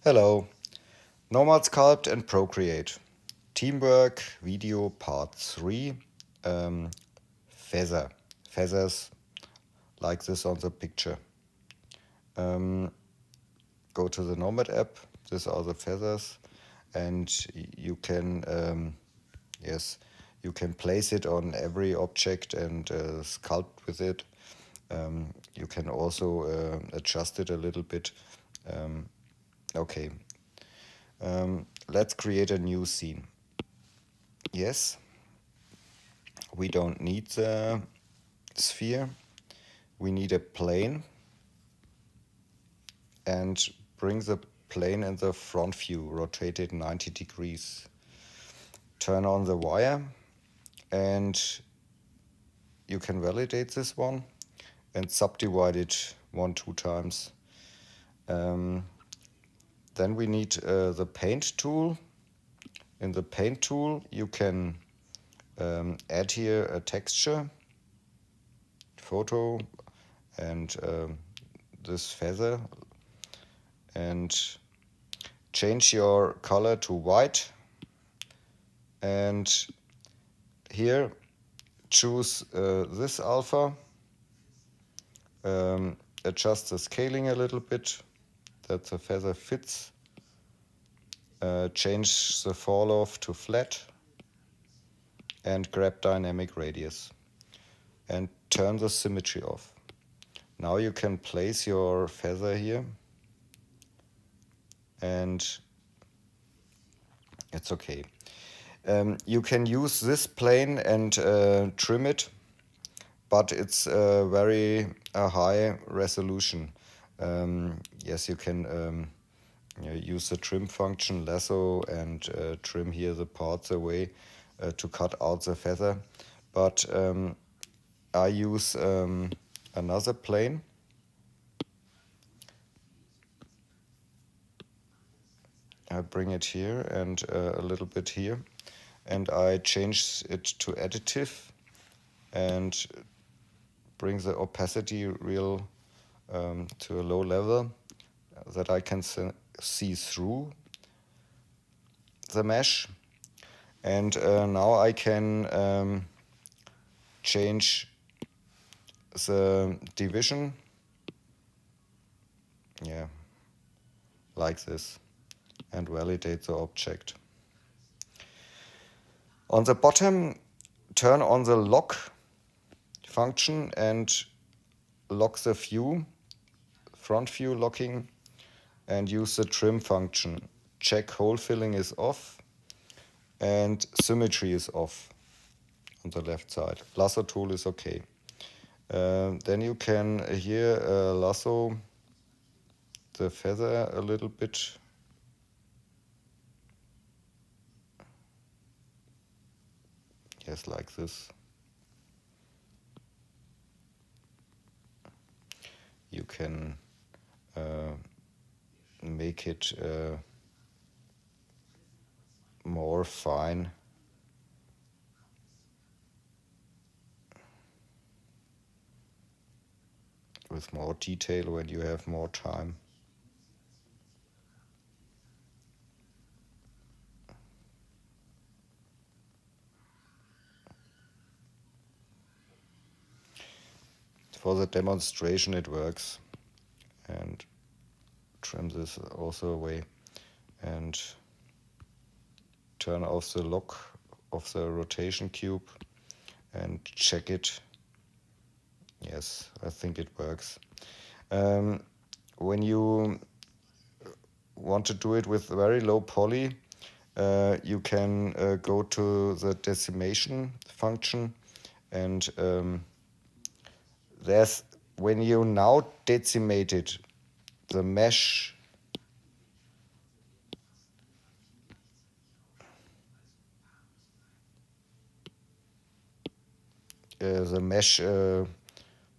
Hello, Nomad Sculpt and Procreate. Teamwork Video Part 3. Um, Feather. Feathers like this on the picture. Go to the Nomad app. These are the feathers. And you can, yes, you can place it on every object and sculpt with it. You can also adjust it a little bit. Okay, let's create a new scene. Yes, we don't need the sphere. We need a plane and bring the plane in the front view, rotate it 90 degrees. Turn on the wire and you can validate this one and subdivide it 1-2 times. Then we need the paint tool. In the paint tool you can add here a texture, photo, and this feather, and change your color to white, and here choose this alpha, adjust the scaling a little bit that the feather fits, change the fall off to flat, and grab dynamic radius and turn the symmetry off. Now you can place your feather here and it's okay. You can use this plane and trim it, but it's very high resolution. Yes, you can use the trim function, lasso, and trim here the parts away to cut out the feather. But I use another plane. I bring it here and a little bit here, and I change it to additive and bring the opacity real to a low level that I can see through the mesh. And now I can change the division, yeah, like this, and validate the object. On the bottom, turn on the lock function and lock the view, front view locking, and use the trim function. Check hole filling is off and symmetry is off on the left side. Lasso tool is okay. Then you can here lasso the feather a little bit. Yes, like this. You can make it more fine. With more detail when you have more time. For the demonstration it works. And trim this also away and turn off the lock of the rotation cube and check it. Yes, I think it works. When you want to do it with very low poly, you can go to the decimation function, and there's, when you now decimate it, the mesh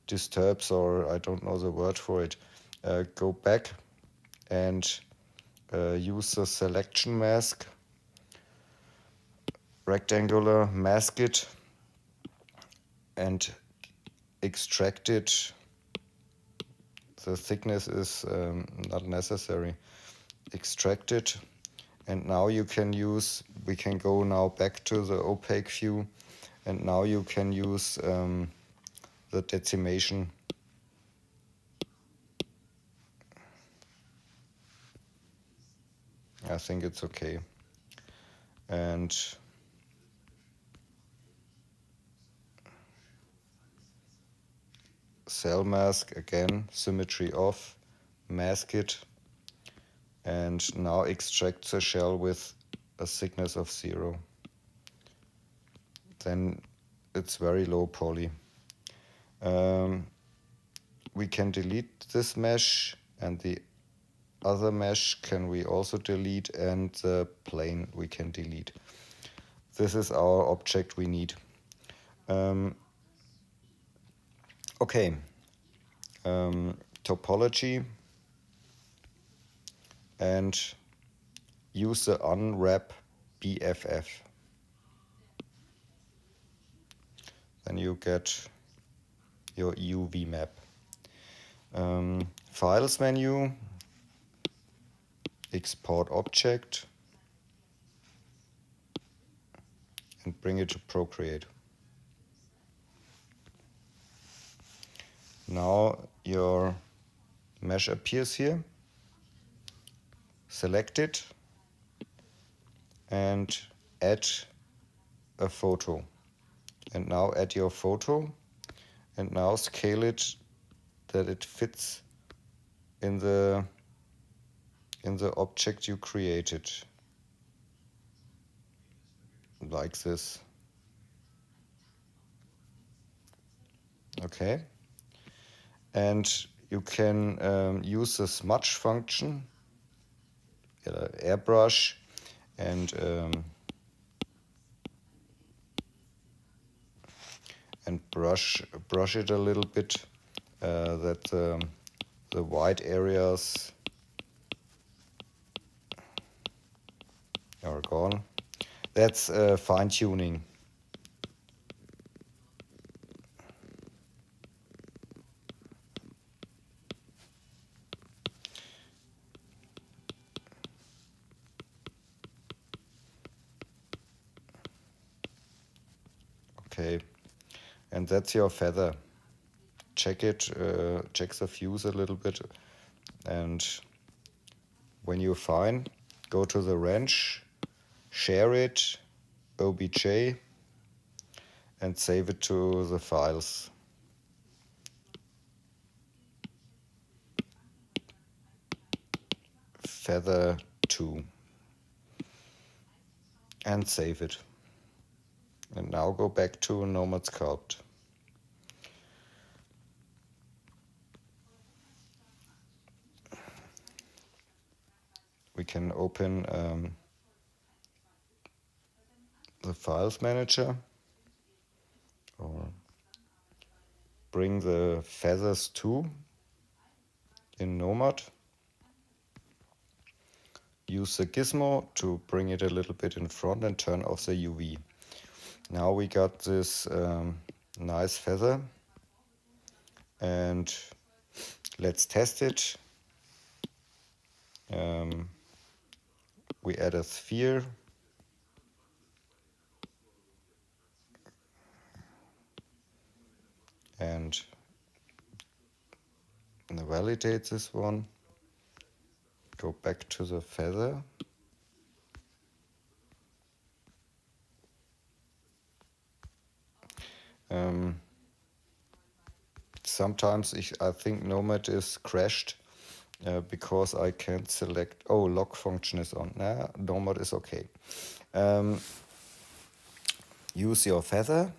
disturbs, or I don't know the word for it. Go back and use the selection mask, rectangular, mask it and extract it. The thickness is not necessary. extract it, and now you can use, we can go now back to the opaque view, and now you can use the decimation. I think it's okay. And cell mask again, symmetry off, mask it, and now extract the shell with a thickness of 0. Then it's very low poly. We can delete this mesh, and the other mesh can we also delete, and the plane we can delete. This is our object we need. Okay, topology, and use the unwrap BFF. Then you get your EUV map. Files menu, export object, and bring it to Procreate. Now your mesh appears here. Select it and add a photo. And now add your photo, and now scale it that it fits in the object you created, like this. Okay, and you can use the smudge function, airbrush, and brush it a little bit, that the white areas are gone. That's fine tuning. Okay, and that's your feather. Check it, check the views a little bit, and when you're fine, go to the wrench, share it, OBJ, and save it to the files. Feather 2. And save it. And now go back to Nomad Sculpt. We can open the Files Manager, or bring the Feathers 2 in Nomad. Use the gizmo to bring it a little bit in front and turn off the UV. Now we got this nice feather, and let's test it. We add a sphere. And validate this one. Go back to the feather. Sometimes I think Nomad is crashed because I can't select. Oh, lock function is on. Nah, Nomad is okay. Use your feather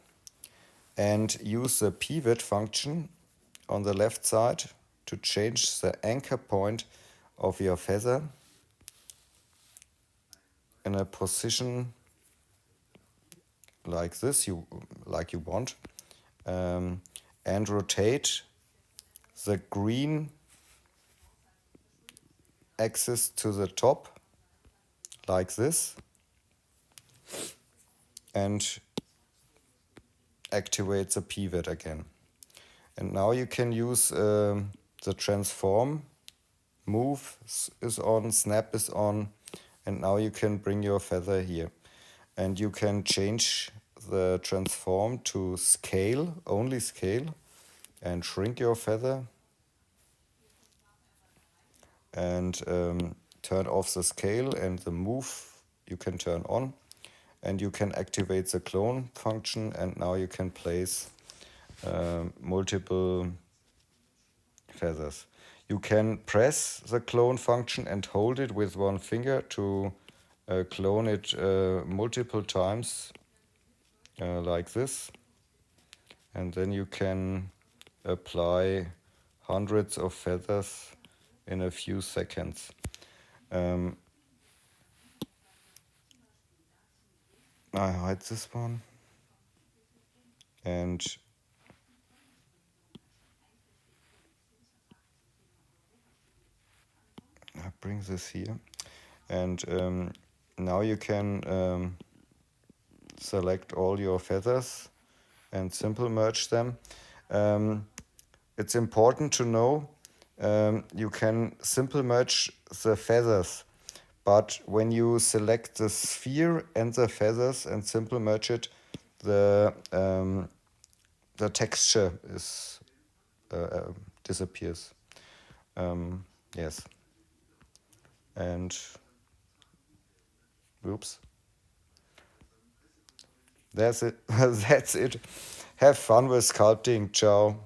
and use the pivot function on the left side to change the anchor point of your feather in a position like this, like you want, and rotate the green axis to the top like this, and activate the pivot again. And now you can use the transform move is on, snap is on, and now you can bring your feather here. And you can change the transform to scale, only scale, and shrink your feather. And turn off the scale, and the move you can turn on. And you can activate the clone function, and now you can place multiple feathers. You can press the clone function and hold it with one finger to clone it multiple times like this. And then you can apply hundreds of feathers in a few seconds. I hide this one. And I bring this here. And now you can select all your feathers and simple merge them. It's important to know you can simple merge the feathers, but when you select the sphere and the feathers and simple merge it, the texture is disappears. Yes. And oops. That's it. That's it. Have fun with sculpting. Ciao.